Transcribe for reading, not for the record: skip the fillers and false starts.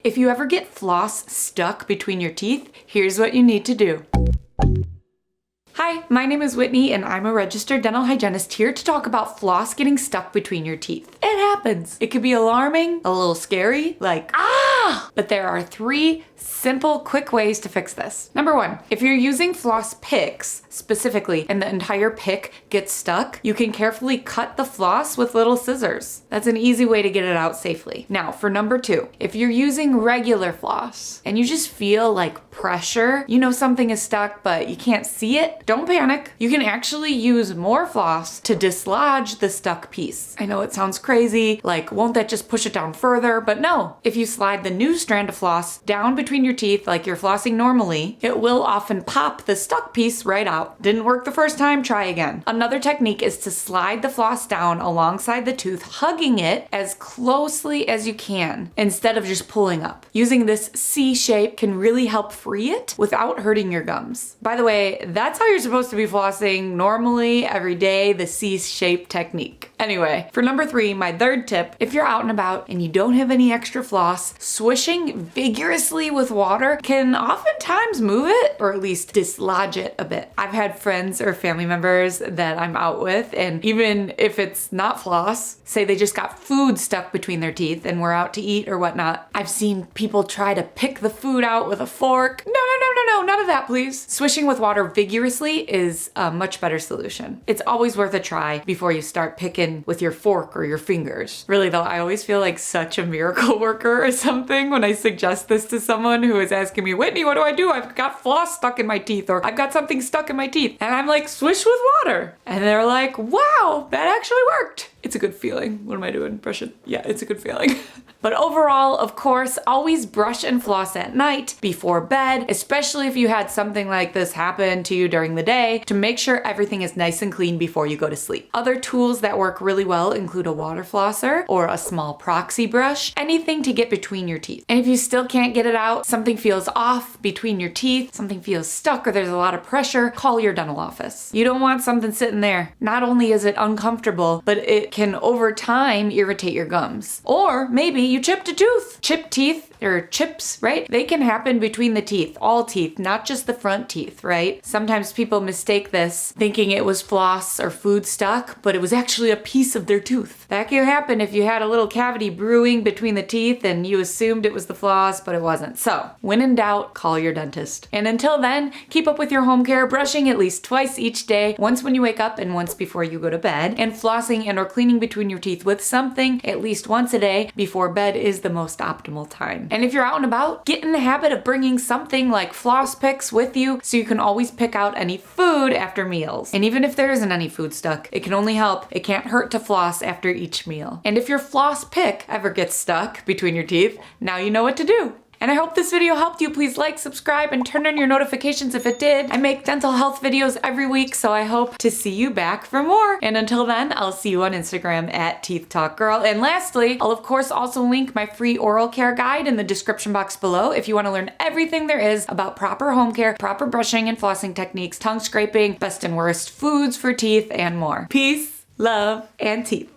If you ever get floss stuck between your teeth, here's what you need to do. Hi, my name is Whitney and I'm a registered dental hygienist here to talk about floss getting stuck between your teeth. It happens. It could be alarming, a little scary, like, ah! But there are 3 simple, quick ways to fix this. Number 1, if you're using floss picks specifically and the entire pick gets stuck, you can carefully cut the floss with little scissors. That's an easy way to get it out safely. Now, for number 2, if you're using regular floss and you just feel like pressure, you know something is stuck but you can't see it, don't panic. You can actually use more floss to dislodge the stuck piece. I know it sounds crazy, like won't that just push it down further? But no, if you slide the new strand of floss down between your teeth like you're flossing normally, it will often pop the stuck piece right out. Didn't work the first time, try again. Another technique is to slide the floss down alongside the tooth, hugging it as closely as you can instead of just pulling up. Using this C shape can really help free it without hurting your gums. By the way, that's how you're supposed to be flossing normally every day, the C-shape technique. Anyway, for number 3, my third tip, if you're out and about and you don't have any extra floss, swishing vigorously with water can oftentimes move it or at least dislodge it a bit. I've had friends or family members that I'm out with, and even if it's not floss, say they just got food stuck between their teeth and we're out to eat or whatnot, I've seen people try to pick the food out with a fork. No, none of that, please. Swishing with water vigorously is a much better solution. It's always worth a try before you start picking with your fork or your fingers. Really though, I always feel like such a miracle worker or something when I suggest this to someone who is asking me, Whitney, what do? I've got floss stuck in my teeth, or I've got something stuck in my teeth. And I'm like, swish with water. And they're like, wow, that actually worked. It's a good feeling. What am I doing? Brushing? Yeah, it's a good feeling. But overall, of course, always brush and floss at night before bed, especially if you had something like this happen to you during the day, to make sure everything is nice and clean before you go to sleep. Other tools that work really well include a water flosser or a small proxy brush, anything to get between your teeth. And if you still can't get it out, something feels off between your teeth, something feels stuck, or there's a lot of pressure, call your dental office. You don't want something sitting there. Not only is it uncomfortable, but it can over time irritate your gums. Or maybe you chipped a tooth. Chipped teeth, or chips, right? They can happen between the teeth, all teeth, not just the front teeth, right? Sometimes people mistake this thinking it was floss or food stuck, but it was actually a piece of their tooth. That can happen if you had a little cavity brewing between the teeth and you assumed it was the floss, but it wasn't. So, when in doubt, call your dentist. And until then, keep up with your home care, brushing at least twice each day, once when you wake up and once before you go to bed, and flossing and or cleaning between your teeth with something at least once a day before bed is the most optimal time. And if you're out and about, get in the habit of bringing something like floss picks with you so you can always pick out any food after meals. And even if there isn't any food stuck, it can only help. It can't hurt to floss after each meal. And if your floss pick ever gets stuck between your teeth, now you know what to do. And I hope this video helped you. Please like, subscribe, and turn on your notifications if it did. I make dental health videos every week, so I hope to see you back for more. And until then, I'll see you on Instagram at Teeth Talk Girl. And lastly, I'll of course also link my free oral care guide in the description box below if you want to learn everything there is about proper home care, proper brushing and flossing techniques, tongue scraping, best and worst foods for teeth, and more. Peace, love, and teeth.